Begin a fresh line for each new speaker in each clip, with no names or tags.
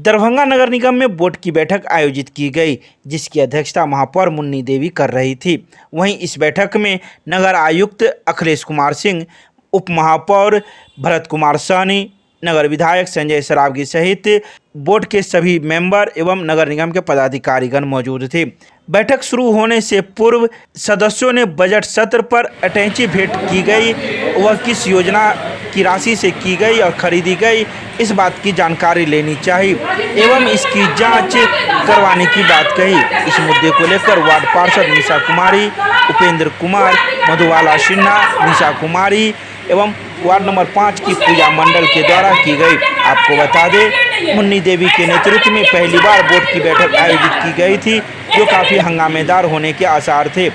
दरभंगा नगर निगम में बोर्ड की बैठक आयोजित की गई, जिसकी अध्यक्षता महापौर मुन्नी देवी कर रही थी। वहीं इस बैठक में नगर आयुक्त अखिलेश कुमार सिंह, उप महापौर भरत कुमार सहनी, नगर विधायक संजय सरावगी सहित बोर्ड के सभी मेंबर एवं नगर निगम के पदाधिकारीगण मौजूद थे। बैठक शुरू होने से पूर्व सदस्यों ने बजट सत्र पर अटैची भेंट की गई, वह किस योजना की राशि से की गई और खरीदी गई, इस बात की जानकारी लेनी चाहिए एवं इसकी जांच करवाने की बात कही। इस मुद्दे को लेकर वार्ड पार्षद निशा कुमारी, उपेंद्र कुमार, मधुबाला सिन्हा, निशा कुमारी एवं वार्ड नंबर 5 की पूजा मंडल के द्वारा की गई। आपको बता दें, मुन्नी देवी के नेतृत्व में पहली बार बोर्ड की बैठक आयोजित की गई थी, जो काफ़ी हंगामेदार होने के आसार थे,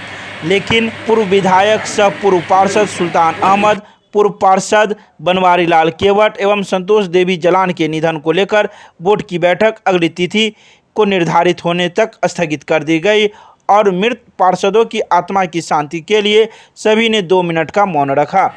लेकिन पूर्व विधायक सह पूर्व पार्षद सुल्तान अहमद, पूर्व पार्षद बनवारी लाल केवट एवं संतोष देवी जलान के निधन को लेकर बोर्ड की बैठक अगली तिथि को निर्धारित होने तक स्थगित कर दी गई और मृत पार्षदों की आत्मा की शांति के लिए सभी ने 2 मिनट का मौन रखा।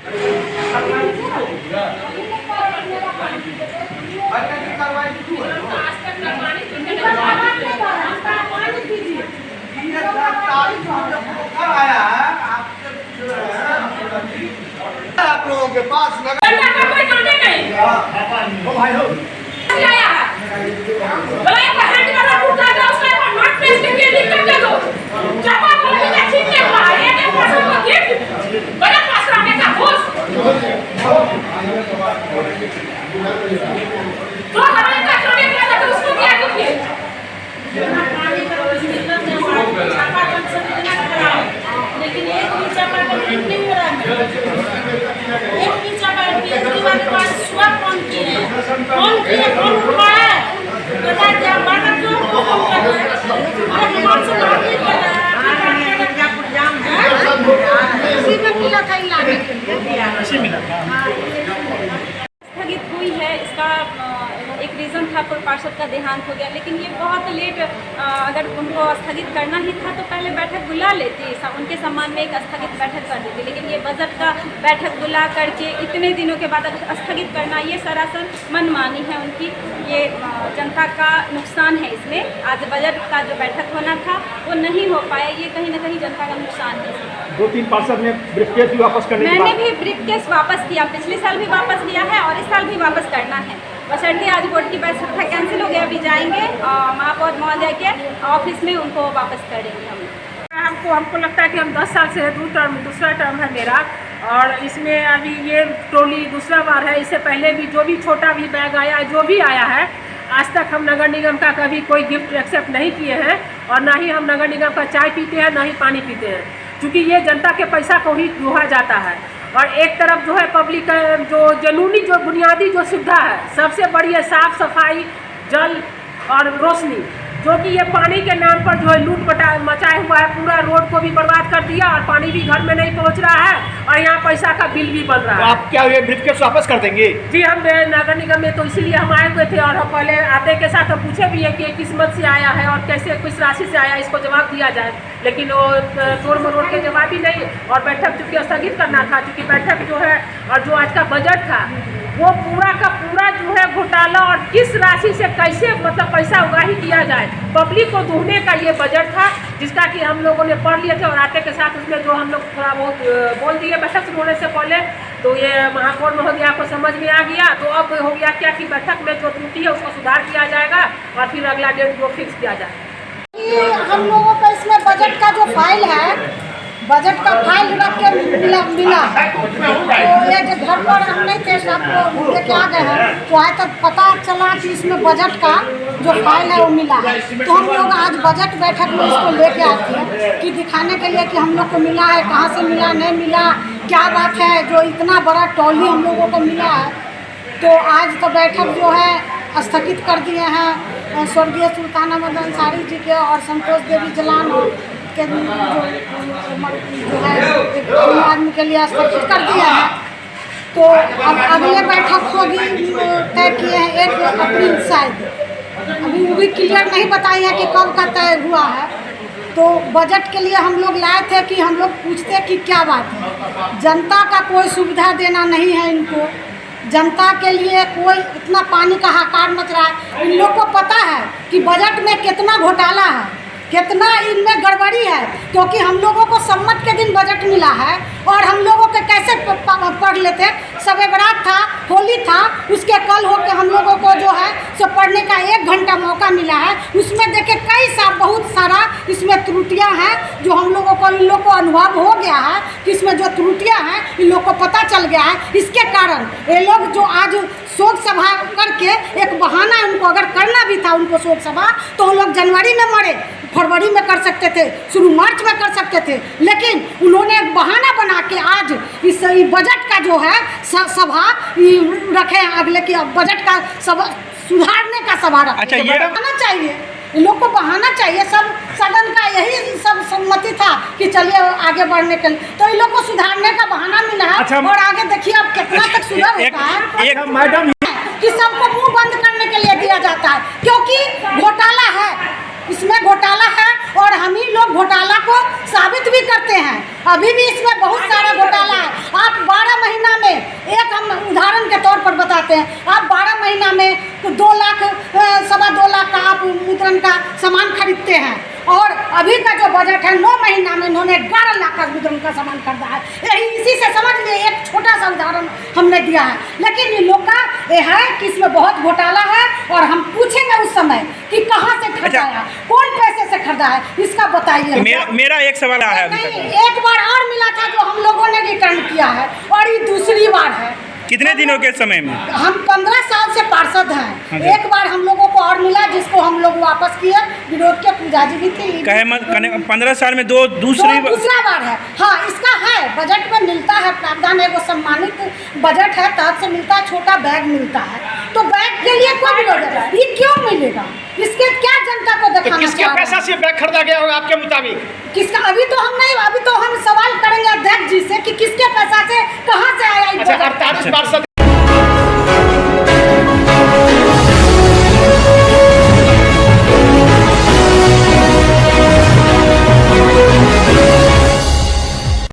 आप लोगों के पास
स्थगित हुई है। इसका एक रीज़न था, पूर्व पार्षद का देहांत हो गया, लेकिन ये बहुत लेट, अगर उनको स्थगित करना ही था तो पहले बैठक बुला लेती, उनके सम्मान में एक स्थगित बैठक कर देती, लेकिन ये बजट का बैठक बुला करके इतने दिनों के बाद स्थगित करना, ये सरासर मनमानी है उनकी। ये जनता का नुकसान है इसमें। आज बजट का जो बैठक होना था वो नहीं हो पाया, ये कहीं ना कहीं जनता का नुकसान है।
2-3 पार्षद ने ब्रीफकेस भी वापस करने
मैंने भी ब्रीफकेस वापस किया, पिछले साल भी वापस किया है और इस साल भी वापस करना है। बशर्ते आज बोर्ड की बैठक कैंसिल हो गया, अभी जाएंगे महापौर महोदय के ऑफिस में उनको वापस करेंगे हम।
हमको लगता है कि हम 10 साल से दूसरा टर्म है मेरा, और इसमें अभी ये ट्रॉली दूसरा बार है। इससे पहले भी जो भी छोटा भी बैग आया, जो भी आया है, आज तक हम नगर निगम का कभी कोई गिफ्ट एक्सेप्ट नहीं किए हैं और ना ही हम नगर निगम का चाय पीते हैं, ना ही पानी पीते हैं, क्योंकि ये जनता के पैसा को ही जोहा जाता है। और एक तरफ जो है पब्लिक जो जनूनी जो बुनियादी जो सुविधा है, सबसे बड़ी है साफ़ सफाई, जल और रोशनी, जो कि ये पानी के नाम पर जो है लूट मचाया हुआ है। पूरा रोड को भी बर्बाद कर दिया और पानी भी घर में नहीं पहुंच रहा है और यहाँ पैसा का बिल भी बन रहा है।
तो आप क्या ये ब्रीफकेस वापस कर देंगे?
जी, हम नगर निगम में तो इसीलिए हम आए हुए थे और हम पहले आते के साथ हम पूछे भी है कि किस्मत से आया है और कैसे किस राशि से आया, इसको जवाब दिया जाए, लेकिन वो तोड़ मरोड़ के जवाब ही नहीं। और बैठक चूँकि स्थगित करना था, चूँकि बैठक जो है और जो आज का बजट था वो पूरा का पूरा जो है घोटाला और किस राशि से कैसे मतलब पैसा उगाही किया जाए, पब्लिक को दूहने का ये बजट था, जिसका कि हम लोगों ने पढ़ लिए थे और आते के साथ उसमें जो हम लोग थोड़ा बहुत बोल दिए बैठक शुरू होने से पहले, तो ये महापौर महोदया को समझ में आ गया। तो अब हो गया क्या कि बैठक में जो त्रुटि है उसको सुधार किया जाएगा और फिर अगला डेट जो फिक्स किया जाए।
हम लोगों को इसमें बजट का जो फाइल है, बजट का फाइल रख के मिला तो ये घर पर हम नहीं थे, सबको लेके आ गए हैं, तो आए तब पता चला कि इसमें बजट का जो फाइल है वो मिला है। तो हम लोग आज बजट बैठक में इसको लेके आते हैं कि दिखाने के लिए कि हम लोग को मिला है, कहाँ से मिला, नहीं मिला, क्या बात है, जो इतना बड़ा टॉली हम लोगों को मिला है। तो आज तो बैठक जो है स्थगित कर दिए हैं स्वर्गीय सुल्तान अहमद अंसारी जी के और संतोष देवी जलान के जो है एक आदमी के लिए स्थगित कर दिया है। तो अब अगले बैठक होगी तय किए हैं 1 अप्रैल शायद, अभी वो भी क्लियर नहीं बताई है कि कब का तय हुआ है। तो बजट के लिए हम लोग लाए थे कि हम लोग पूछते कि क्या बात है, जनता का कोई सुविधा देना नहीं है इनको, जनता के लिए कोई इतना पानी का हाहाकार मच रहा है। इन लोग को पता है कि बजट में कितना घोटाला है, कितना इनमें गड़बड़ी है, क्योंकि हम लोगों को सम्मत के दिन बजट मिला है और हम लोगों के कैसे पढ़ लेते। शब बरात था, होली था, उसके कल होके हम लोगों को जो है सो पढ़ने का 1 घंटा मौका मिला है। उसमें देखे कई बहुत सारा इसमें त्रुटियां हैं जो हम लोगों को, इन लोग को अनुभव हो गया है कि इसमें जो त्रुटियां हैं इन लोग को पता चल गया है। इसके कारण ये लोग जो आज शोक सभा करके एक बहाना उनको अगर करना भी था उनको शोक सभा, तो वो लोग जनवरी में मरे, फरवरी में कर सकते थे, शुरू मार्च में कर सकते थे, लेकिन उन्होंने एक बहाना बना के आज इस बजट का जो है सभा रखे हैं अगले की। बजट का सभा सुधारने का सभा रखे।
अच्छा, ये
बहाना चाहिए, इन लोग को बहाना चाहिए। सब सदन का यही सब सहमति था कि चलिए आगे बढ़ने के लिए, तो इन लोग को सुधारने का बहाना मिला है।
अच्छा,
और आगे देखिए अब कितना तक सुधार होता है।
एक मैडम
कि सबको मुंह बंद करने के लिए दिया जाता है, क्योंकि घोटाला है, इसमें घोटाला है और हम ही लोग घोटाला को साबित भी करते हैं। अभी भी इसमें बहुत सारा घोटाला है। आप 12 महीना में, एक हम उदाहरण के तौर पर बताते हैं, आप 12 महीना में 2 लाख 2.25 लाख का आप मुद्रण का सामान खरीदते हैं और अभी का जो बजट है 9 महीना में इन्होंने 11 लाख का मुद्रण का सामान खरीदा है। यही इसी से समझ लिए, एक छोटा सा उदाहरण हमने दिया है। लेकिन इन लोग का ये है कि इसमें बहुत घोटाला है और हम पूछेंगे उस समय कि कहाँ से खरीदा है, कौन पैसे से खरीदा है, इसका बताइए।
मेरा एक सवाल है।
नहीं, एक बार और मिला था जो हम लोगों ने रिटर्न किया है और ये दूसरी बार है।
कितने दिनों के समय में?
हम 15 साल से पार्षद हैं।
जी।
एक बार हम लोगों को और मिला जिसको हम लोग वापस किए, विरोध के पूजा जी भी थी।
15 साल में दूसरा
बार है। हाँ, इसका है, बजट में मिलता है प्रावधान, एगो सम्मानित बजट है, तहत से मिलता है, छोटा बैग मिलता है। तो बैग के लिए कोई विरोध है, ये क्यों मिलेगा? इसके क्या जनता को
तो
दिखाना
किसके पैसा से बैग खरीदा गया होगा आपके मुताबिक?
किसका? अभी तो हम सवाल करेंगे अध्यक्ष जी से कि किसके पैसा से, कहाँ से आया।
अच्छा, 48 पार्षद